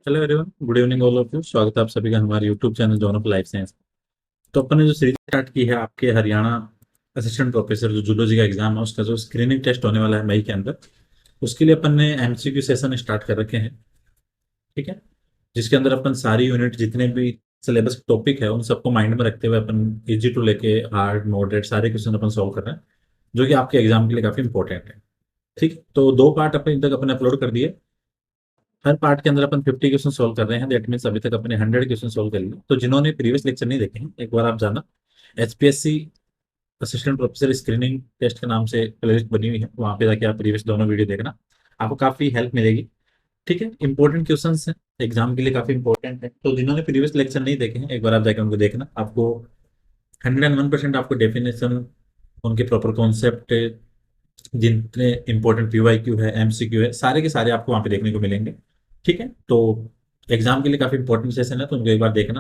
Hello everyone, good evening all of you. स्वागत है आप सभी का हमारे YouTube channel John of life science. तो अपन ने जो सीरीज स्टार्ट की है आपके हरियाणा असिस्टेंट प्रोफेसर जो जूलॉजी का एग्जाम है उसका जो स्क्रीनिंग टेस्ट होने वाला है मई के अंदर, उसके लिए अपन ने एमसीक्यू सेशन स्टार्ट कर रखे हैं। ठीक है। जिसके अंदर अपन सारी यूनिट जितने भी सिलेबस टॉपिक है उन सबको माइंड में रखते हुए अपन इजी टू लेके हार्ड मॉडरेट सारे क्वेश्चन अपन सॉल्व कर रहे हैं, जो कि आपके एग्जाम के लिए काफी इंपॉर्टेंट है। ठीक है? तो दो पार्ट अपने तक अपने अपलोड कर दिए। हर पार्ट के अंदर अपन 50 क्वेश्चन सोल्व कर रहे हैं। दैट मीन्स अभी तक अपने 100 क्वेश्चन सोल्व कर लिए। तो जिन्होंने प्रीवियस लेक्चर नहीं देखे हैं, एक बार आप जाना, HPSC assistant professor screening test के नाम से प्लेलिस्ट बनी हुई है, वहां पे जाके आप प्रीवियस दोनों वीडियो देखना, आपको काफी हेल्प मिलेगी। ठीक है। इंपॉर्टेंट क्वेश्चन हैं, एग्जाम के लिए काफी इंपॉर्टेंट है। तो जिन्होंने प्रीवियस लेक्चर नहीं देखे हैं, एक बार आप जाकर उनको देखना, आपको 101% आपको डेफिनेशन, उनके प्रॉपर कॉन्सेप्ट, जितने इंपॉर्टेंट पीवाईक्यू है, एमसीक्यू है, सारे के सारे आपको वहां पे देखने को मिलेंगे। ठीक है। तो एग्जाम के लिए काफी इंपॉर्टेंट सेशन है, तो उनको एक बार देखना।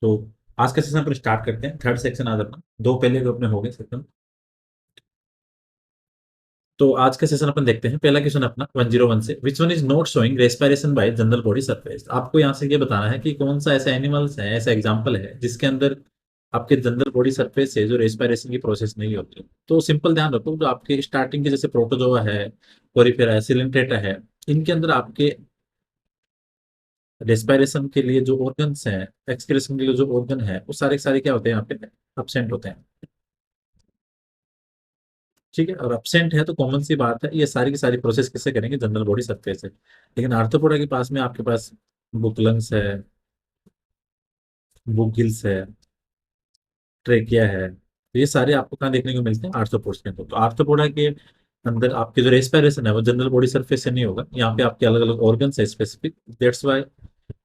तो आज का सेशन पर स्टार्ट करते हैं। थर्ड सेक्शन आज अपना, दो पहले जो अपने हो गए सेशन। तो आज का सेशन अपन देखते हैं। पहला क्वेश्चन अपना 101 से, which one is not showing respiration bye general body surface. आपको यहाँ से ये बताना है कि कौन सा ऐसा एनिमल्स है, ऐसा एग्जाम्पल है जिसके अंदर आपके जनरल बॉडी सरफेस से जो रेस्पिरेशन की प्रोसेस नहीं होती। तो सिंपल ध्यान रखो, जो आपके स्टार्टिंग के जैसे प्रोटोजोआ है, कोरिफेरा है, सिलेंट्रेटा है, इनके अंदर आपके रेस्पिरेशन के लिए जो ऑर्गन्स हैं, एक्सक्रेशन के लिए जो ऑर्गन है, वो सारे के सारे क्या होते हैं यहाँ पे, अब्सेंट होते हैं। ठीक है। और अब्सेंट है तो कॉमन सी बात है, ये सारी की सारी प्रोसेस किससे करेंगे, जनरल बॉडी सरफेस से। लेकिन आर्थ्रोपोडा के पास में आपके पास बुक लंग्स है, बुक गिल्स है, ट्रेकिया है, तो ये सारे आपको कहाँ देखने को मिलते हैं, आर्थ्रोपोड्स के अंदर। तो आर्थ्रोपोडा के अंदर आपकी जो रेस्पिरेशन है वो जनरल बॉडी सरफेस से नहीं होगा, यहाँ पे आपके अलग अलग ऑर्गन्स है स्पेसिफिक। दैट्स वाई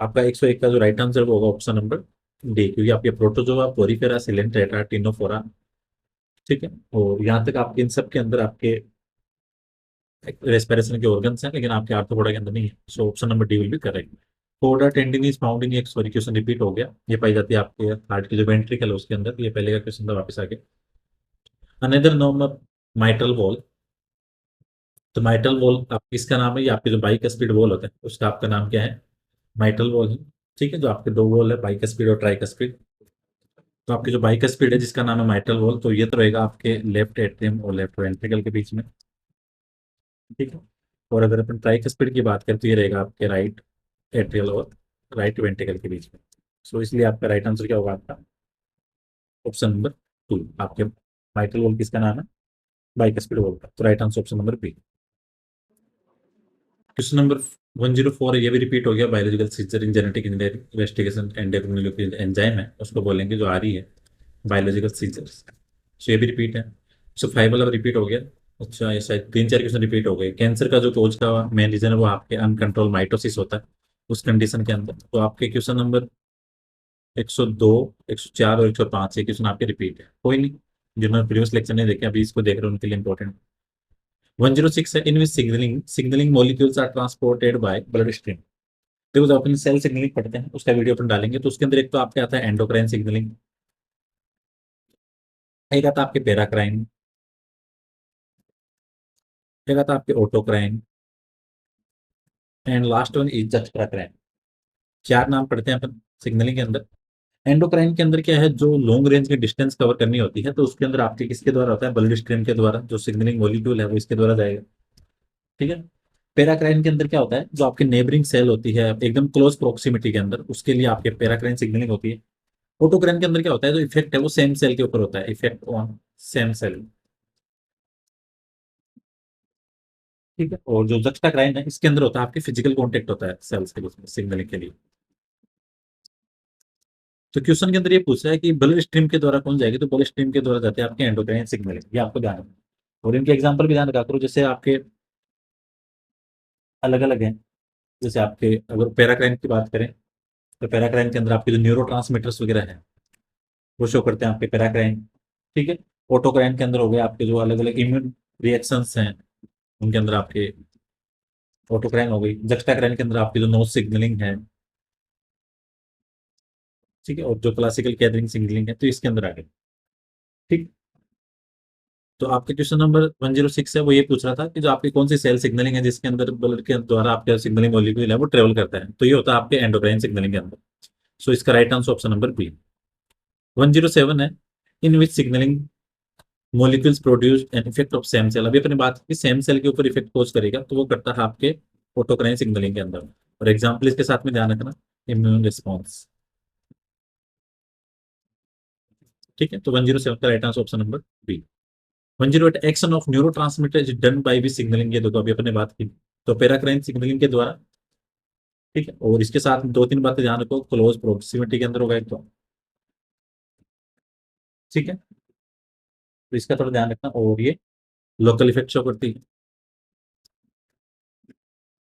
आपका 101 का जो राइट आंसर वो होगा ऑप्शन नंबर डी, क्योंकि आपके प्रोटोजोआ, पोरिफेरा, सिलेंट्रेटा, टिनोफोरा। ठीक है। और यहाँ तक आपके इन सब के अंदर आपके रेस्पिरेशन के ऑर्गन्स हैं, लेकिन आपके आर्थ्रोपोडा के अंदर नहीं है। So option number D will be correct. कोडा टेंडिन इज फाउंड इन, एक सॉरी क्वेश्चन रिपीट हो गया, ये पाई जाती है आपके हार्ट की जो वेंट्रिकल है उसके अंदर। ये पहले का क्वेश्चन था, वापस आ गया। Another norm of mitral valve. तो माइट्रल वॉल आप किसका नाम है, ये आपके जो बाइकस्पिड वॉल होता है उसका आपका नाम क्या है, माइट्रल वॉल है। ठीक है। जो आपके दो वॉल है, बाइकस्पिड और ट्राइकस्पिड। तो आपकी जो बाइकस्पिड है जिसका नाम है माइट्रल वॉल, तो ये तो रहेगा आपके लेफ्ट एट्रियम और लेफ्ट वेंट्रिकल के बीच में। ठीक है। और अगर अपन ट्राइकस्पिड की बात करें तो ये रहेगा आपके राइट एट्रियल और राइट वेंट्रिकल के बीच में। सो इसलिए आपका राइट आंसर क्या होगा, आपका ऑप्शन नंबर टू। आपके माइट्रल वॉल किसका नाम है, बाइकस्पिड वॉल का। तो right answer option number B. Question number 104 है, ये भी रिपीट हो गया। Biological scissor in genetic investigation and enzyme है, उसको बोलेंगे जो आ रही है बायोलॉजिकल सीजर्स। सो ये भी रिपीट है। सो 5 वाला रिपीट हो गया। अच्छा, ये शायद तीन चार क्वेश्चन रिपीट हो गए। कैंसर का जो कोज का मेन रीजन है वो आपके अनकंट्रोल माइटोसिस होता है उस कंडीशन के अंदर। तो आपके क्वेश्चन नंबर 102, 104 और 105 ये क्वेश्चन आपके रिपीट है। कोई नहीं, जिन्होंने प्रीवियस लेक्चर नहीं देखे अभी इसको देख रहे हैं उनके लिए इंपॉर्टेंट। 106 है, in which signalling signalling molecules are transported by blood stream. देखो जब अपन सेल सिग्नलिंग पढ़ते हैं उसका वीडियो अपन डालेंगे, तो उसके अंदर एक तो आपके आता है एंडोक्राइन सिग्नलिंग, एक आता है आपके पेराक्राइन, एक आता है आपके autocrine, and last one is juxtacrine. चार नाम पढ़ते हैं अपन सिग्नलिंग के अंदर। एंडोक्राइन के अंदर क्या है, जो लॉन्ग रेंज की डिस्टेंस कवर करनी होती है, तो उसके अंदर आपके किसके द्वारा होता है, ब्लड स्ट्रीम के द्वारा। जो सिग्नलिंग मॉलिक्यूल है वो इसके द्वारा जाएगा। ठीक है। पेराक्राइन के अंदर क्या होता है, जो आपकी नेबरिंग सेल होती है एकदम क्लोज प्रोक्सिमिटी के अंदर, उसके लिए आपके पेराक्राइन सिग्नलिंग होती है। ऑटोक्राइन के अंदर क्या होता है, जो इफेक्ट है वो सेम सेल के ऊपर होता है, इफेक्ट ऑन सेम सेल। ठीक है। और जो जक्स्टाक्राइन है इसके अंदर होता है आपके फिजिकल कॉन्टेक्ट होता है सेल्स के बीच में सिग्नलिंग के लिए। तो क्वेश्चन के अंदर ये पूछा है कि ब्लड स्ट्रीम के द्वारा कौन जाएगी, तो ब्लड स्ट्रीम के द्वारा जाते हैं आपके एंडोक्राइन सिग्नलिंग, ये आपको ध्यान रखना है। और इनके एग्जांपल भी ध्यान रखा करो, जैसे आपके अलग अलग हैं। जैसे आपके अगर पैराक्राइन की बात करें, तो पैराक्राइन के अंदर आपके जो न्यूरो वगैरह है वो शो करते हैं आपके पैराक्राइन। ठीक है। ऑटोक्राइन के अंदर हो गए आपके जो अलग अलग इम्यून रिएक्शंस हैं, उनके अंदर आपके ऑटोक्राइन हो गई। जक्स्टाक्राइन के अंदर आपकी जो नोज सिग्नलिंग है, ठीक है, और जो क्लासिकल कैदरिंग सिग्नलिंग है, तो इसके अंदर आ गए। ठीक। तो आपके क्वेश्चन नंबर 106 है, वो ये पूछ रहा था कि जो आपकी कौन सी सेल सिग्नलिंग है जिसके अंदर ब्लड के द्वारा आपका सिग्नलिंग मॉलिक्यूल है वो ट्रेवल करता है, तो ये होता है आपके एंडोक्राइन सिग्नलिंग के अंदर। सो इसका right answer option number B. 107 है, in which signalling molecules produce an effect of same cell. अभी अपने बात की सेम सेल के ऊपर इफेक्ट कोज करेगा, तो वो करता है आपके ऑटोक्राइन सिग्नलिंग के अंदर। और एग्जाम्पल इसके साथ में ध्यान रखना, इम्यून रिस्पॉन्स। ठीक है, तो 107 का right answer option number B. 108, action of neurotransmitter is done by भी सिग्नलिंग, ये देखो अभी अपने बात की, तो पेराक्राइन सिग्नलिंग के द्वारा। ठीक है, और इसके साथ दो तीन बातें ध्यान रखो, क्लोज प्रोक्सीमिटी के अंदर होगा एक तो। ठीक है, तो इसका थोड़ा ध्यान रखना, और ये लोकल इफेक्ट शो करती है।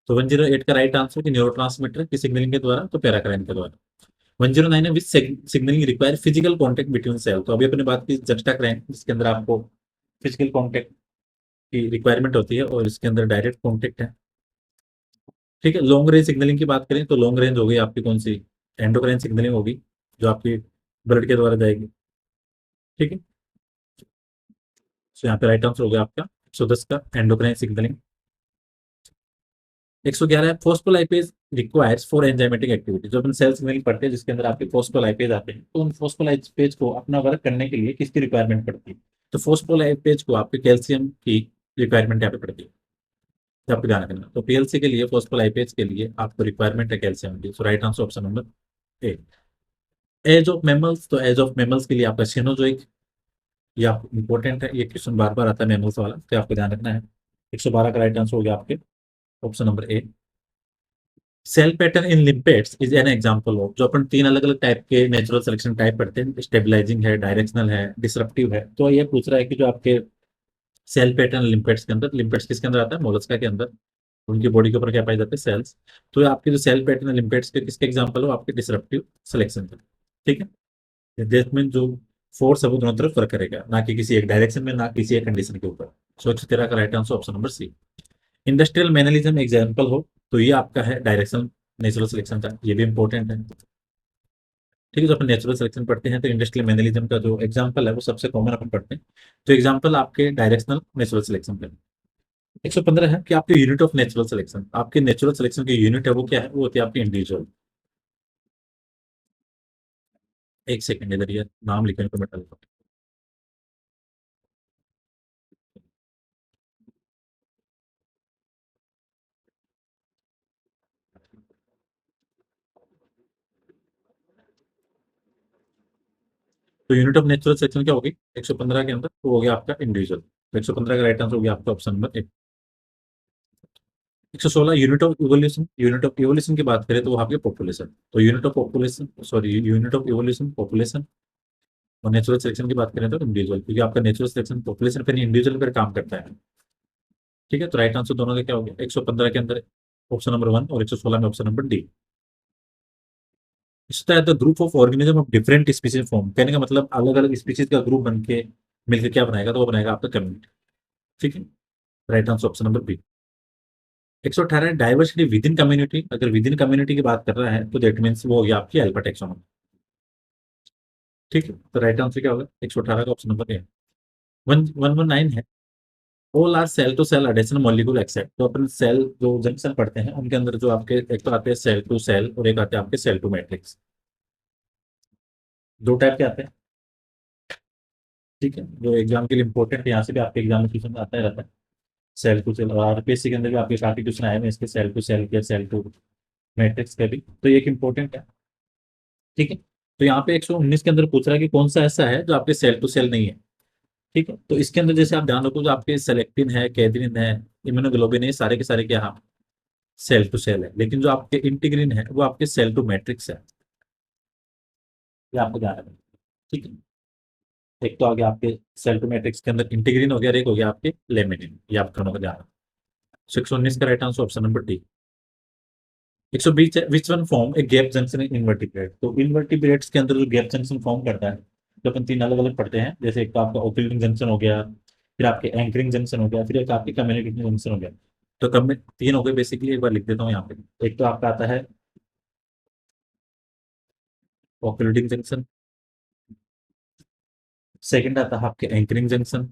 तो 108 का राइट आंसर कि न्यूरो ट्रांसमीटर की सिग्नलिंग के द्वारा, तो पेराक्राइन के द्वारा। 109 है, which signalling require physical contact between cell. तो अभी अपने बात की जस्टाक्राइन, जिसके अंदर आपको फिजिकल कॉन्टेक्ट की रिक्वायरमेंट होती है, और इसके अंदर डायरेक्ट कॉन्टेक्ट है। ठीक है, लॉन्ग रेंज सिग्नलिंग की बात करें तो लॉन्ग रेंज होगी आपकी कौन सी, एंडोक्राइन सिग्नलिंग होगी, जो आपकी ब्लड के द्वारा जाएगी। ठीक है, तो यहाँ पे राइट आंसर हो गया आपका 110 का एंडोक्राइन सिग्नलिंग। 111 है, फोस्फोलाइपेज रिक्वायर्स फॉर एंजाइमेटिक एक्टिविटी। जो अपन सेल सिग्नलिंग पढ़ते हैं जिसके अंदर आपके फोस्फोलाइपेज आते हैं, तो उन फोस्फोलाइपेज को अपना वर्क करने के लिए किसकी रिक्वायरमेंट पड़ती है? तो फोस्फोलाइपेज को आपके कैल्शियम की रिक्वायरमेंट यहाँ पे पड़ती है, तो आपको ध्यान रखना। तो पीएलसी के लिए, फोस्फोलाइपेज के लिए आपको रिक्वायरमेंट है कैल्शियम की। So right answer option number A. Age of mammals, तो एज ऑफ मेमल्स के लिए आपका सिनोजोइक, ये आपको इंपॉर्टेंट है, ये क्वेश्चन बार बार आता है मेमल्स वाला, तो आपको ध्यान रखना है। 112 का राइट आंसर हो गया आपके option number A. Cell pattern in limpets is an example of. जो अपन तीन अलग अलग टाइप के नेचुरल सिलेक्शन टाइप पढ़ते हैं, स्टेबलाइजिंग है, डायरेक्शनल है, डिसरप्टिव है, तो ये पूछ रहा है कि जो आपके सेल पैटर्न लिम्पेट्स के अंदर, लिम्पेट्स किसके अंदर आता है? मोलस्का के अंदर। उनकी बॉडी के ऊपर क्या पाए जाते हैं? सेल्स। तो ये आपके जो सेल पैटर्न लिम्पेट्स के किसके एग्जांपल हो? आपके डिसरप्टिव सिलेक्शन के। ठीक है, देश में जो फोर्स है वो दोनों तरफ वर्क करेगा, ना कि किसी एक डायरेक्शन में, ना किसी एक कंडीशन के ऊपर। सो 113 का right answer option number C. Industrial melanism example हो, तो ये आपका है डायरेक्शन नेचुरल सिलेक्शन का, ये भी इंपॉर्टेंट है। ठीक है, जो अपन नेचुरल सिलेक्शन पढ़ते हैं तो इंडस्ट्रियल मैनरिज्म का जो एग्जाम्पल है वो सबसे कॉमन अपन पढ़ते हैं, तो एग्जाम्पल आपके डायरेक्शनल नेचुरल सिलेक्शन का। 115 है कि आपके यूनिट ऑफ नेचुरल सिलेक्शन, आपके नेचुरल सिलेक्शन की यूनिट है वो क्या है? वो होती है आपकी इंडिविजुअल। एक सेकंड, इधर ये नाम लिखने को बता देता हूँ। तो यूनिट ऑफ नेचुरल सिलेक्शन क्या होगी 115 के अंदर? वो हो गया आपका इंडिविजुअल। तो 115 का राइट आंसर हो गया आपका option number A. 116, unit of evolution. Unit of evolution की बात करें तो वो आपकी पॉपुलेशन। तो unit of population, sorry, unit of evolution population. और नेचुरल सिलेक्शन की बात करें तो इंडिविजुअल, क्योंकि आपका नेचुरल सिलेक्शन पॉपुलेशन पर इंडिविजुअल पर काम करता है। ठीक है, तो राइट आंसर दोनों का क्या हो गया 115 के अंदर ऑप्शन नंबर 1, और 116 में ऑप्शन नंबर डी। इसका है the group of organism of different species form. कहने का मतलब अलग अलग स्पीसीज का ग्रुप बन के मिलकर क्या बनाएगा? तो वो बनाएगा आपका कम्युनिटी। ठीक है, right answer option number B. 118, diversity within community. अगर विद इन कम्युनिटी की बात कर रहा है तो दैट मीन्स वो हो गया आपकी अल्फा टेक्सोनॉमी। ठीक है, तो राइट आंसर क्या होगा 118 का ऑप्शन नंबर ए। 119 है, all are cell to cell adhesion molecule except. तो अपन सेल जो जंक्शन पढ़ते हैं उनके अंदर जो आपके एक तो आते हैं सेल टू सेल, और एक आते हैं आपके सेल टू मैट्रिक्स। दो टाइप के आते हैं। ठीक है, जो एग्जाम के लिए इंपॉर्टेंट है, यहाँ से भी आपके एग्जाम में क्वेश्चन आता ही रहता है। सेल टू सेल, और आरपीएससी के अंदर भी आपके काफी क्वेश्चन आए हैं इसके, सेल टू सेल के, सेल टू मैट्रिक्स के भी, तो ये एक इंपॉर्टेंट है। ठीक है, तो यहाँ पे 119 के अंदर पूछ रहा है कि कौन सा ऐसा है जो आपके सेल टू सेल नहीं है। ठीक है, तो इसके अंदर जैसे आप ध्यान रखो, जो आपके सेलेक्टिन है, कैथरीन है, इम्यूनोग्लोबिन है, ये सारे के सारे क्या? हाँ, सेल टू सेल है। लेकिन जो आपके इंटीग्रिन है वो आपके सेल टू मैट्रिक्स है, ये आपको ध्यान रखना। ठीक है, एक तो आ गया आपके सेल टू मैट्रिक्स के अंदर इंटीग्रिन हो गया, और एक हो गया आपके लेमिनिन, ये आप दोनों का ध्यान रखना। 119 का right answer option number D. 120 है, which one form a gap junction in invertebrate. तो इनवर्टिब्रेट्स के अंदर जो गैप जंक्शन फॉर्म करता है, तो अपन तीन अलग अलग पढ़ते हैं, जैसे एक तो आपका ओक्लूडिंग जंक्शन हो गया, फिर आपके एंकरिंग जंक्शन हो गया, फिर एक आपके कम्युनिकेटिंग जंक्शन हो गया। तो कम तीन हो गए बेसिकली, एक बार लिख देता हूँ यहाँ पे। एक तो आपका आता है ओक्लूडिंग जंक्शन, सेकंड आता है आपके एंकरिंग जंक्शन,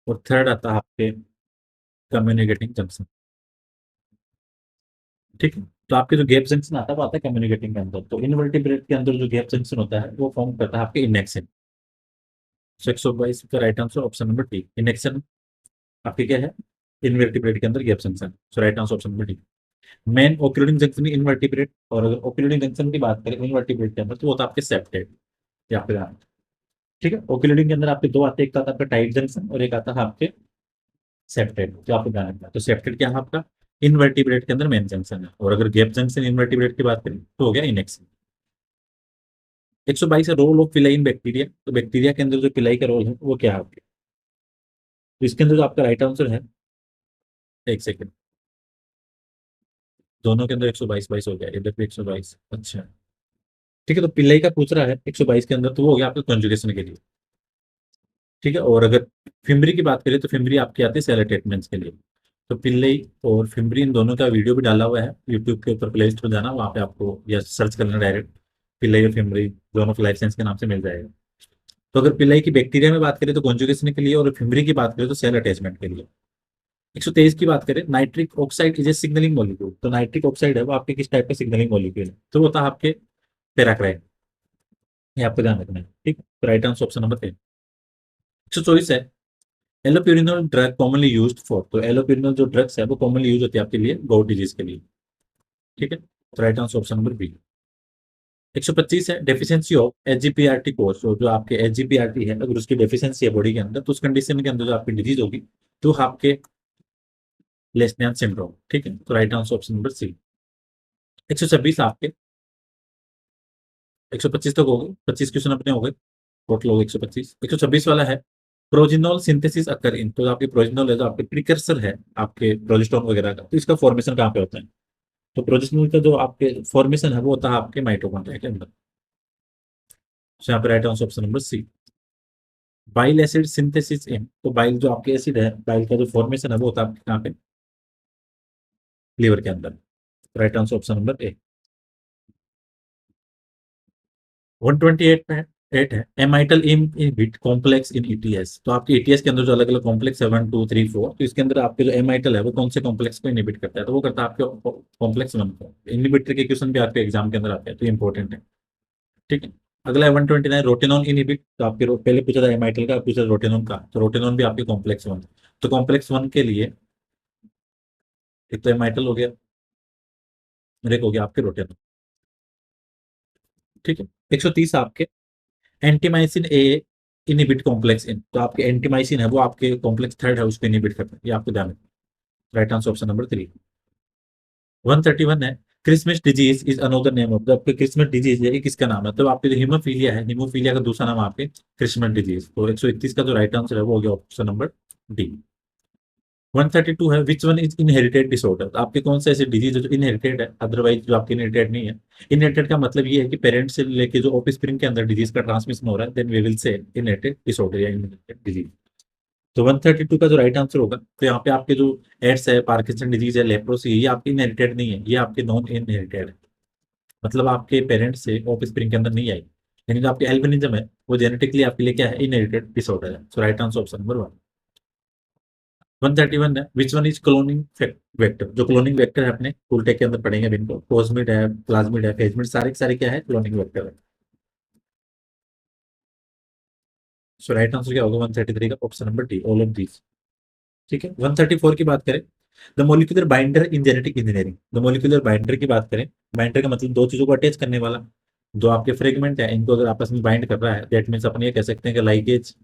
और थर्ड आता है आपके कम्युनिकेटिंग जंक्शन। ठीक है। तो आपके जो गैप जंक्शन आता है वो आता है कम्युनिकेटिंग के अंदर। तो इनवर्टिब्रेट के अंदर जो गैप जंक्शन होता है वो फॉर्म करता है आपके इनेक्शन। 122 का right answer option number D, innexin आपके क्या है, इनवर्टिब्रेट के अंदर gap junction. So right answer option number D. Main occluding junction invertebrate, और अगर ओक्लूडिंग जंक्शन की बात करें इनवर्टिब्रेट के अंदर तो वो था आपके सेप्टेट या फिर हाँ, ठीक है। ओक्लूडिंग के अंदर आपके दो आते हैं, एक आता है आपका टाइट जंक्शन और एक आता है आपके सेप्टेट, जो आपको ध्यान रखना है। तो सेप्टेट क्या है आपका, इनवर्टिब्रेट के अंदर मेन जंक्शन है, और अगर गैप जंक्शन इनवर्टिब्रेट की बात करें तो हो गया इनेक्शन। 122 है रोल ऑफ पिलाई इन बैक्टीरिया। तो बैक्टीरिया के अंदर जो पिलाई का रोल है वो क्या है आपके, तो इसके अंदर जो आपका राइट आंसर है, एक सेकंड, दोनों के अंदर 122 22 हो गया, इधर भी 122। अच्छा, ठीक है। तो पिलाई का पूछ रहा है 122 के अंदर, तो वो हो गया आपका कंजुगेशन के लिए। ठीक है। और अगर फिमरी की बात करें तो फिमरी आपकी आती है सेल अटैचमेंट्स के लिए। तो पिल्लई और फिमरी इन दोनों का वीडियो भी डाला हुआ है यूट्यूब के ऊपर, प्ले स्टोर जाना वहाँ पे आपको, या सर्च करना डायरेक्ट पिल्लई और fimbria, John of life science के नाम से मिल जाएगा। तो अगर पिल्लई की बैक्टीरिया में बात करें तो कॉन्जुगेशन के लिए, और फिमरी की बात करें तो सेल अटैचमेंट के लिए। 123 की बात करें, nitric oxide is a signalling molecule. तो नाइट्रिक ऑक्साइड है वो आपके किस टाइप का सिग्नलिंग मॉलिक्यूल है, तो वो था आपके पैराक्राइन। ये आपको ध्यान रखना है। ठीक, तो राइट आंसर ऑप्शन नंबर 124 है allopurinol drug commonly used for. तो एलोप्यूरिनोल जो ड्रग्स है वो कॉमनली यूज होती है आपके लिए गॉट डिजीज के लिए। ठीक है। तो right answer option number B. 125 है डेफिशिएंसी ऑफ एचजीपीआरटी कोर्स। तो जो आपके एचजीपीआरटी है अगर उसकी डेफिशिएंसी है बॉडी के अंदर, तो उस कंडीशन के अंदर जो आपकी डिजीज होगी तो आपके लेस्नियन सिंड्रोम। ठीक है। तो right answer option number C. 126 आपके, 125 तक हो गए, 25 क्वेश्चन अपने हो गए, टोटल हो गए 125। 126 वाला है प्रोजिनोल सिंथेसिस अकर इन। तो आपके प्रोजिनोल है जो आपके प्रिकर्सर है आपके प्रोजेस्टोन वगैरह का, तो इसका फॉर्मेशन कहाँ पे होता है, तो प्रोजेस्टेरोन का जो आपके फॉर्मेशन है वो होता है आपके माइटोकॉन्ड्रिया के अंदर। तो यहाँ पे right answer option number C. Bile acid synthesis in. तो बाइल जो आपके एसिड है, बाइल का जो फॉर्मेशन है वो होता है आपके कहाँ पे, लीवर के अंदर। राइट आंसर ऑप्शन नंबर ए। 128 पे है, 8 है एमाइटल इनहिबिट कॉम्प्लेक्स इन ईटीएस। तो आपके ईटीएस के अंदर जो अलग अलग कॉम्प्लेक्स है 1 2 3 4, तो इसके अंदर आपके जो एमाइटल है वो कौन से कॉम्प्लेक्स को इनहिबिट करता है, तो वो करता है आपके कॉम्प्लेक्स 1 को। इनहिबिटर के क्वेश्चन भी आपके एग्जाम के अंदर आते हैं, तो इंपॉर्टेंट है। ठीक है। अगला है 129 रोटेनॉन इनहिबिट। तो आपके पहले पूछा था एमाइटल का, पूछा रोटेनॉन का, तो रोटेनॉन भी आपके कॉम्प्लेक्स 1। तो कॉम्प्लेक्स 1 के लिए एक तो एमाइटल हो गया, और एक हो गया आपके रोटेनॉन। ठीक है। 130 आपके एंटीमाइसिन ए इनहिबिट कॉम्प्लेक्स इन। तो आपके एंटीमाइसिन है वो आपके कॉम्प्लेक्स थर्ड है उसको इनहिबिट करता है, ये आपको ध्यान रखना। Right answer option number 3। 131 है Christmas disease is another name of the. आपके क्रिसमस डिजीज है ये किसका नाम है, तो आपके जो हीमोफीलिया है, हीमोफीलिया का दूसरा नाम आपके क्रिसमस डिजीज। तो 131 का जो राइट आंसर है वो हो गया ऑप्शन नंबर डी। 132 है which one is inherited disorder. तो आपके कौन सा ऐसे डिजीज है जो इनहेरिटेड है, अदरवाइज जो आपके इनहेरिटेड नहीं है। इनहेरिटेड का मतलब ये है कि पेरेंट्स से लेके जो ऑफस्प्रिंग के अंदर डिजीज का ट्रांसमिशन हो रहा है, then we will say inherited disorder या इनहेरिटेड डिजीज। तो 132 का जो राइट आंसर होगा, तो यहाँ पे आपके जो एड्स है, पार्किंसन डिजीज है, लेप्रोसी है, ये आपके इनहेरिटेड नहीं है, ये आपके नॉन इनहेरिटेड है। मतलब आपके पेरेंट्स से ऑफस्प्रिंग के अंदर नहीं आई। लेकिन जो आपके एल्बिनिज्म है वो जेनेटिकली आपके लिए क्या है, इनहेरिटेड डिसऑर्डर है। सो राइट आंसर ऑप्शन नंबर 1। 131 है which one is cloning vector. जो क्लोनिंग वेक्टर है अपने फुल टेक के अंदर पढ़ेंगे अभी इनको, प्लाज्मिड है, प्लाज्मिड है, फेजमिड, सारे के सारे क्या है, क्लोनिंग वेक्टर है। सो राइट आंसर क्या होगा 133 का, option number D, all of these. ठीक है। 134 की बात करें, the molecular binder in genetic engineering. The molecular binder की बात करें, बाइंडर का मतलब दो चीजों को अटैच करने वाला। जो आपके फ्रेगमेंट है इनको अगर आपस में बाइंड कर रहा है, दैट मीन्स अपन ये कह सकते हैं कि लाइगेज,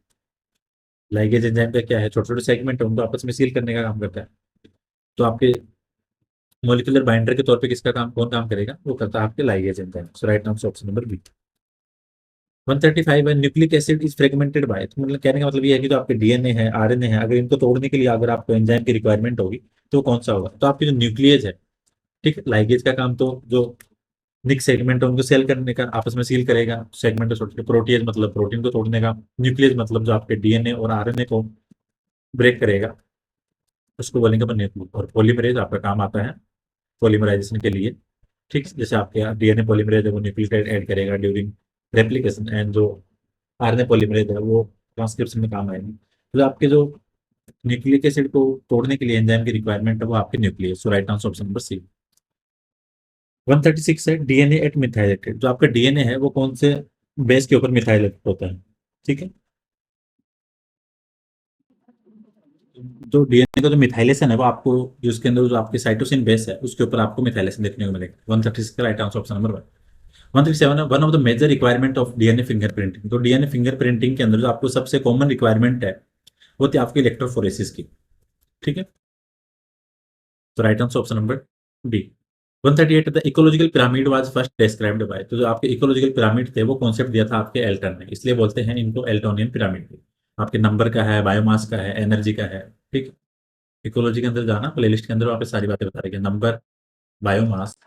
लाइगेज एंजाइम का क्या है, छोटे छोटे सेगमेंट है उनको आपस में सील करने का काम करता है। तो आपके मोलिकुलर बाइंडर के तौर पे किसका काम, कौन काम करेगा, वो करता है आपके ligase enzyme. So right answer option number B. 135 है nucleic acid is fragmented by. तो मतलब कहने का मतलब ये है कि जो आपके डीएनए है, आरएनए है, अगर इनको तोड़ने के लिए अगर आपको एंजाइम की रिक्वायरमेंट होगी तो वो कौन सा होगा, तो आपकी जो न्यूक्लियस है। ठीक है। लाइगेज का काम तो जो निक सेगमेंट है उनको सेल करने का, आपस में सील करेगा सेगमेंट को छोड़ के। प्रोटीज मतलब प्रोटीन को तोड़ने का, न्यूक्लियस मतलब जो आपके डीएनए और आरएनए को ब्रेक करेगा, उसको बोलेंगे अपन न्यूक्लियस। और पॉलीमरेज आपका काम आता है पॉलीमराइजेशन के लिए। ठीक, जैसे आपके डीएनए पॉलीमरेज है वो न्यूक्लियोटाइड ऐड करेगा ड्यूरिंग रेप्लिकेशन, एंड जो आरएनए पॉलीमरेज है वो ट्रांसक्रिप्शन में काम आएगी। तो आपके जो न्यूक्लिक एसिड को तोड़ने के लिए एंजाइम की रिक्वायरमेंट है वो आपके nucleus. So right answer option number C. 136 है डीएनए एट मिथाइलेटेड। जो आपका डीएनए है वो कौन से बेस के ऊपर मिथाइलेटेड होता है? ठीक है, जो डीएनए का जो मिथाइलेशन है वो आपको, जो उसके अंदर जो आपकी साइटोसिन बेस है उसके ऊपर आपको मिथाइलेशन देखने को मिलेगा। 136 का राइट आंसर ऑप्शन नंबर 137 है one of the major requirement of DNA fingerprinting. तो डीएनए फिंगरप्रिंटिंग के अंदर जो आपको सबसे कॉमन रिक्वायरमेंट है वो थी आपकी इलेक्ट्रोफोरेसिस की। ठीक है, तो right answer option number D. 138 the ecological pyramid was first described bye. तो जो आपके इकोलॉजिकल पिरामिड थे वो कॉन्सेप्ट दिया था आपके एल्टन ने, इसलिए बोलते हैं इनको एल्टोनियन पिरामिड। आपके नंबर का है, बायोमास का है, एनर्जी का है। ठीक है, इकोलॉजी के अंदर जाना, प्लेलिस्ट के अंदर वहाँ पे सारी बातें बता रही है, नंबर, बायोमास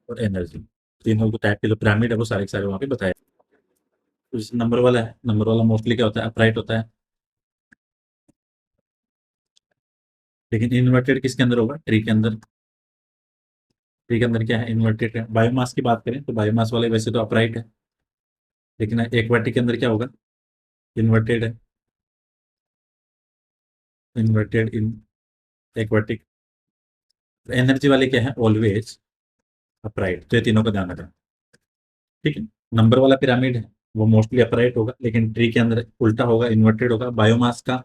और एनर्जी, तीनों को टाइप के जो पिरामिड है वो सारे के सारे वहाँ पे बताए। तो जैसे नंबर वाला है, नंबर वाला मोस्टली क्या होता है, अपराइट होता है। लेकिन इन्वर्टेड किसके अंदर होगा, ट्री के अंदर। ट्री के अंदर क्या है, इन्वर्टेड है। बायोमास की बात करें तो बायोमास वाले वैसे तो अपराइट है, लेकिन एक्वाटिक के अंदर क्या होगा, इन्वर्टेड है। इन्वर्टेड इन एक्वाटिक। एनर्जी वाले क्या है, ऑलवेज अपराइट। तो ये तीनों का ध्यान रखना। ठीक है, नंबर वाला पिरामिड है वो मोस्टली अपराइट होगा, लेकिन ट्री के अंदर उल्टा होगा, इन्वर्टेड होगा। बायोमास का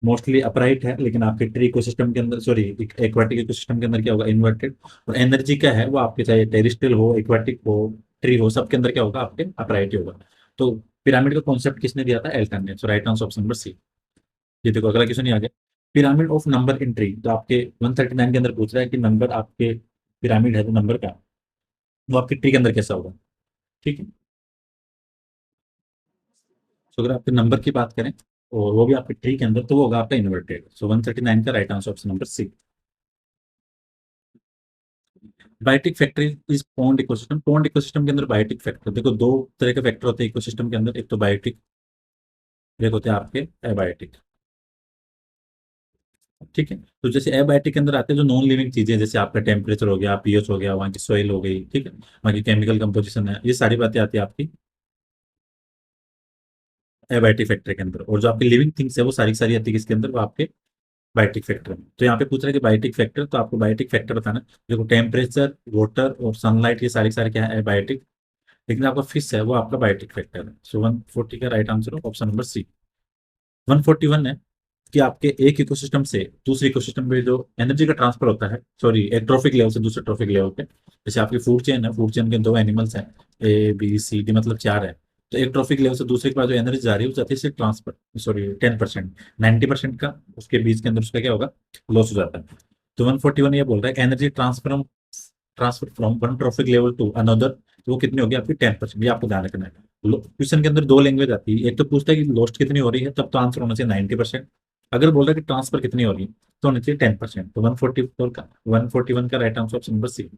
मोस्टली अपराइट है, लेकिन आपके ट्री इकोसिस्टम के अंदर, सॉरी एक्वाटिक इकोसिस्टम के अंदर क्या होगा, इन्वर्टेड। और एनर्जी का है वो आपके चाहे टेरिस्ट्रियल हो, एक्वाटिक हो, ट्री हो, सबके अंदर क्या होगा, आपके अपराइट ही होगा। तो पिरामिड का कॉन्सेप्ट किसने दिया था, एल्टन ने। So right answer option number C. ये देखो अगला क्वेश्चन ही आ गया, pyramid of number in tree. तो आपके 139 के अंदर पूछ रहा है कि नंबर आपके पिरामिड है तो नंबर का वो आपके ट्री के अंदर कैसा होगा। ठीक है, तो अगर आपके नंबर की बात करें और वो भी आपके ट्री के अंदर, तो वो होगा आपका इन्वर्टेड। सो 139 का right answer option number C. Biotic factor is pond ecosystem. Pond ecosystem के अंदर बायोटिक फैक्टर, देखो दो तरह के फैक्टर होते हैं इकोसिस्टम के अंदर, एक तो बायोटिक, एक होते हैं आपके एबायोटिक। ठीक है, तो जैसे एबायोटिक के अंदर आते हैं जो नॉन लिविंग चीजें, जैसे आपका टेम्परेचर हो गया, पीएच हो गया, वहाँ की सॉइल हो गई, ठीक है, वहाँ की केमिकल कंपोजिशन है, ये सारी बातें आती है आपकी एबायोटिक फैक्टर के अंदर। और जो आपकी लिविंग थिंग्स है वो सारी की सारी आती है किसके अंदर, वो आपके बायोटिक फैक्टर में। तो यहाँ पे पूछ रहा है कि बायोटिक फैक्टर, तो आपको बायोटिक फैक्टर बताना। देखो टेम्परेचर, वाटर और सनलाइट, ये सारी सारे क्या है, बायोटिक। लेकिन आपका फिश है वो आपका बायोटिक फैक्टर है। सो 140 का right answer option number C. 141 है कि आपके एक इकोसिस्टम से दूसरे इकोसिस्टम में जो एनर्जी का ट्रांसफर होता है, सॉरी एक ट्रॉफिक लेवल से दूसरे ट्रॉफिक लेवल पे, जैसे आपकी फूड चेन है, फूड चेन के दो एनिमल्स हैं, ए बी सी डी, मतलब चार है। तो एक ट्रॉफिक लेवल से दूसरे के पास जो एनर्जी जा रही है वो जाती है ट्रांसफर, सॉरी 10%, 90% का उसके बीच के अंदर उसका क्या होगा, लॉस हो जाता है। तो 141 ये बोल रहा है energy transfer from one trophic level to another, तो वो कितनी होगी आपकी, 10%। ये आपको ध्यान रखना है। क्वेश्चन के अंदर दो लैंग्वेज आती है, एक तो पूछता है कि लॉस्ट कितनी हो रही है, तब तो आंसर होना चाहिए 90%। अगर बोल रहा है कि ट्रांसफर कितनी हो रही है तो होना चाहिए 10%। तो 144 का 141 का right answer option number C.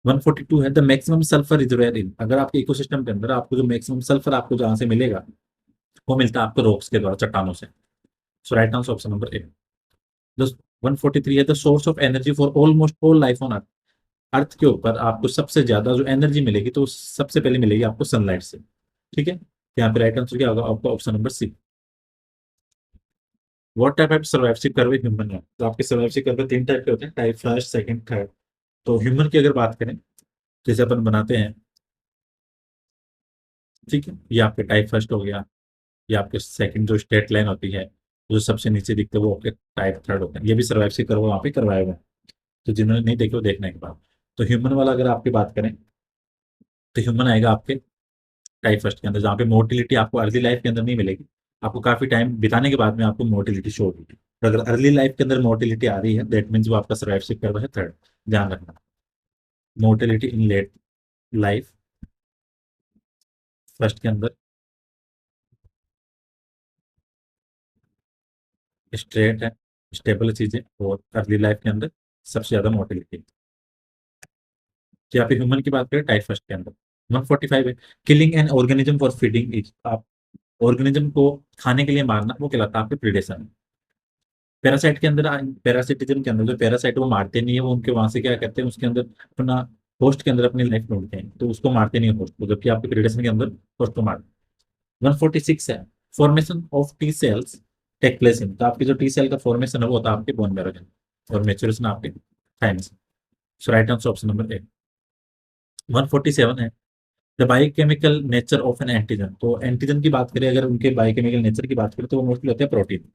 142 है the maximum sulphur reservoir in. अगर आपके इकोसिस्टम के अंदर आपको जो मैक्सिमम सल्फर आपको जहां से मिलेगा वो मिलता है आपको रॉक्स के द्वारा, चट्टानों से। So right answer option number A. 143 है the source of energy for almost all life on earth. Earth के ऊपर आपको सबसे ज्यादा जो एनर्जी मिलेगी तो सबसे पहले मिलेगी आपको सनलाइट से। ठीक है, यहाँ पे राइट आंसर क्या होगा आपका, option number C. What type of survival curve human है। तो आपके सर्वाइवल कर्व तीन टाइप के होते हैं, टाइप फर्स्ट, सेकंड, थर्ड। तो ह्यूमन की अगर बात करें, जैसे अपन बनाते हैं, ठीक है, ये आपके टाइप फर्स्ट हो गया। ये आपके सेकंड जो स्टेट लाइन होती है, जो सबसे नीचे दिखते हैं वो आपके टाइप थर्ड होते हैं। ये भी सर्वाइवल कर्व वहाँ पे करवाए हुए हैं, तो जिन्होंने नहीं देखे वो देखने के बाद। तो ह्यूमन वाला अगर आपकी बात करें तो ह्यूमन आएगा आपके टाइप फर्स्ट के अंदर, जहाँ पे मोटिलिटी आपको अर्ली लाइफ के अंदर नहीं मिलेगी। आपको काफी टाइम बिताने के बाद में आपको मोटिलिटी शो होगी। तो अगर अर्ली लाइफ के अंदर मोटिलिटी आ रही है दैट मीन्स वो आपका सर्वाइवल कर्व है थर्ड। ध्यान रखना, मोटिलिटी इन लेट लाइफ फर्स्ट के अंदर, स्ट्रेट है, स्टेबल चीजें, और अर्ली लाइफ के अंदर सबसे ज्यादा मोटिलिटी। तो यहाँ पे ह्यूमन की बात करें टाइप फर्स्ट के अंदर। 145 है killing an organism for feeding is. आप ऑर्गेनिज्म को खाने के लिए मारना वो कहलाता है आपके प्रिडेशन। पैरासाइट के अंदर, पैरासिटिज्म के अंदर जो पैरासाइट वो मारते नहीं है, वो उनके वहां से क्या करते हैं, उसके अंदर अपना होस्ट के अंदर अपनी लाइफ ढूंढते हैं, तो उसको मारते नहीं होस्ट को, जबकि आपके प्रिडेशन के अंदर होस्ट को मारते हैं। 146 है formation of T cells take place in, तो आपकी जो टी सेल का फॉर्मेशन है वो होता है आपके बोन मैरो के अंदर, और मेच्योरेशन आपके थाइमस। सो राइट आंसर ऑप्शन नंबर ए। 147 है, the biochemical nature of N antigen. तो एंटीजन की बात करें अगर, उनके बायोकेमिकल नेचर की बात करें तो वो मोस्टली होते हैं प्रोटीन।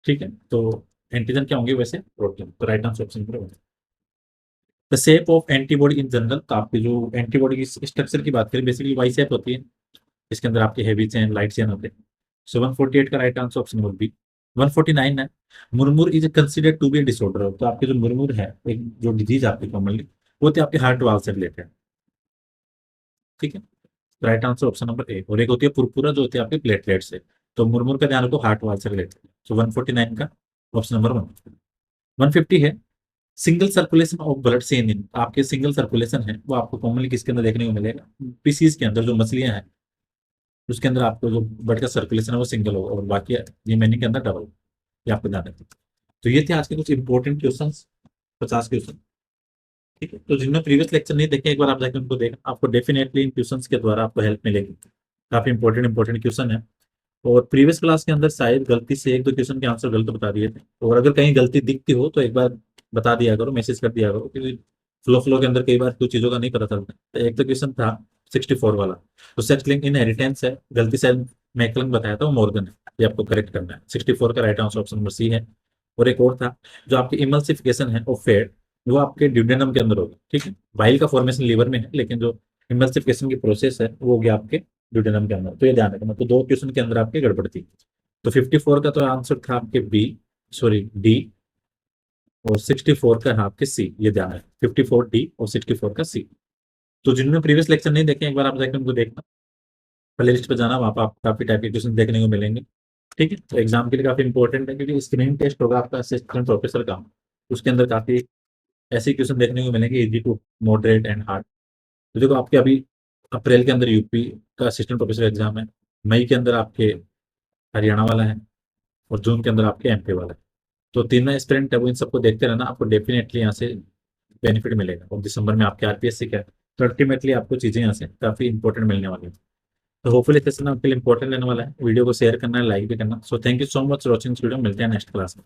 ठीक है, तो एंटीजन क्या होंगे वैसे, प्रोटीन। तो right answer option number. The shape of antibody in general, तो आपकी जो एंटीबॉडी की स्ट्रक्चर की बात करें बेसिकली वाई शेप होती है, इसके अंदर आपके हैवी चेन लाइट चेन होते हैं। सो 148 का right answer option number B. 149 है, murmur is considered to be disorder. तो आपके जो मुरमुर है एक जो डिजीज आपकी कॉमनली, वो होती है आपके हार्ट वाल्व से रिलेटेड। ठीक है, राइट आंसर ऑप्शन नंबर ए। और एक होती है पुरपुरा जो होती है आपके प्लेटलेट से। तो मुरमुर का ध्यान रखो, हार्ट वाल्व से रिलेटेड। सो 149 का ऑप्शन नंबर 150 है, single circulation of blood seen in. आपके सिंगल सर्कुलेशन है वो आपको कॉमनली किसके अंदर देखने को मिलेगा, पीसीज के अंदर, जो मछलियां हैं उसके अंदर आपको जो ब्लड का सर्कुलेशन है वो सिंगल होगा, और बाकी रिमेनिंग के अंदर डबल। ये आपको ध्यान रखना। तो ये थे आज के कुछ इंपॉर्टेंट क्वेश्चन, 50 क्वेश्चन। ठीक है, तो जिनमें प्रीवियस लेक्चर नहीं देखे एक बार आप जाकर उनको देखना, आपको डेफिनेटली इन क्वेश्चंस के द्वारा आपको हेल्प मिलेगी। काफी इंपॉर्टेंट इंपॉर्टेंट क्वेश्चन है। और प्रीवियस क्लास के अंदर शायद गलती से एक दो क्वेश्चन के आंसर गलत बता दिए थे, और अगर कहीं गलती दिखती हो तो एक बार बता दिया करो, मैसेज कर दिया करो, क्योंकि फ्लो फ्लो के अंदर कई बार कुछ चीजों का नहीं पता चलता। तो एक तो क्वेश्चन था 64 वाला, तो सेक्स लिंक इन हेरिटेंस है, गलती से मैकलन बताया था, वो मॉर्गन है। ये आपको करेक्ट करना है। 64 का right answer option number C है। और एक और था, जो आपकी इमल्सिफिकेशन है ऑफ फैट, वो आपके ड्यूडेनम के अंदर होगी। ठीक है, बाइल का फॉर्मेशन लीवर में है, लेकिन जो इमल्सिफिकेशन की प्रोसेस है वो होगी आपके ड्यूडेनम के अंदर। तो ये ध्यान रखना। तो दो क्वेश्चन के अंदर आपकी गड़बड़ थी। तो 54 का तो आंसर था आपके बी, सॉरी डी, और 64 का है आपके सी। ये ध्यान है, 54 डी और 64 का सी। तो जिन्होंने प्रीवियस लेक्चर नहीं देखे एक बार आप जाकर उनको देखना, प्ले लिस्ट पे जाना, वहाँ पर आपको काफी टाइप के क्वेश्चन देखने को मिलेंगे। ठीक है, तो एग्जाम के लिए काफी इंपॉर्टेंट है, क्योंकि स्क्रीनिंग टेस्ट होगा आपका असिस्टेंट प्रोफेसर का, उसके अंदर काफी ऐसे क्वेश्चन देखने को मिलेंगे, easy to moderate and hard. तो देखो आपके अभी अप्रैल के अंदर यूपी का असिस्टेंट प्रोफेसर एग्जाम है, मई के अंदर आपके हरियाणा वाला है, और जून के अंदर आपके एमपी वाला है। तो तीनों एस्पिरेंट है वो, इन सबको देखते रहना, आपको डेफिनेटली यहाँ से बेनिफिट मिलेगा। और दिसंबर में आपके आरपीएससी का है, तो अल्टीमेटली आपको चीजें यहाँ से काफी इंपॉर्टेंट मिलने वाली है। तो होपफुली सेशन आपके लिए इंपॉर्टेंट रहने वाला है। वीडियो को शेयर करना है, लाइक भी करना। So thank you so much for watching video, मिलते हैं नेक्स्ट क्लास में।